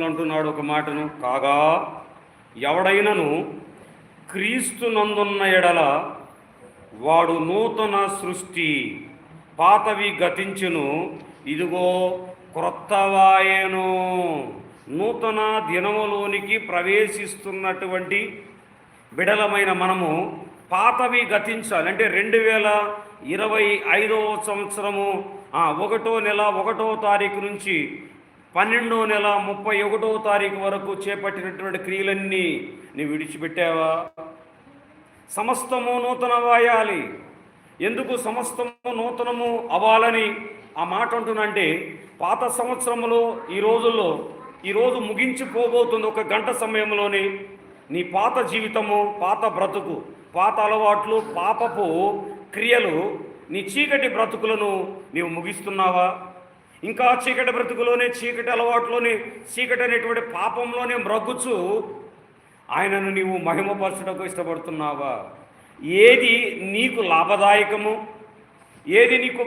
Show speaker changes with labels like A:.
A: సంవత్సరములు అంటున్నాడు ఒక మాటను, కాగా ఎవడైనను క్రీస్తునందున్న ఎడల వాడు నూతన సృష్టి, పాతవి గతించును, ఇదిగో క్రొత్తవాయెను. నూతన దినములోనికి ప్రవేశిస్తున్నటువంటి బిడలమైన మనము పాతవి గతించాలి. అంటే 2025 సంవత్సరము 1వ నెల 1వ తారీఖు నుంచి 12వ నెల 31వ తారీఖు వరకు చేపట్టినటువంటి క్రియలన్నీ నీవు విడిచిపెట్టావా? సమస్తము నూతనవాయాలి. ఎందుకు సమస్తము నూతనము అవ్వాలని ఆ మాట అంటున్నంటే, పాత సంవత్సరంలో ఈరోజు ముగించిపోబోతుంది. ఒక గంట సమయంలోనే నీ పాత జీవితము, పాత బ్రతుకు, పాత అలవాట్లు, పాపపు క్రియలు, నీ చీకటి బ్రతుకులను నీవు ముగిస్తున్నావా? ఇంకా చీకటి బ్రతుకులోనే, చీకటి అలవాట్లోనే, చీకటి అనేటువంటి పాపంలోనే మ్రగ్గుచు ఆయనను నీవు మహిమపరచడానికి ఇష్టపడుతున్నావా? ఏది నీకు లాభదాయకము, ఏది నీకు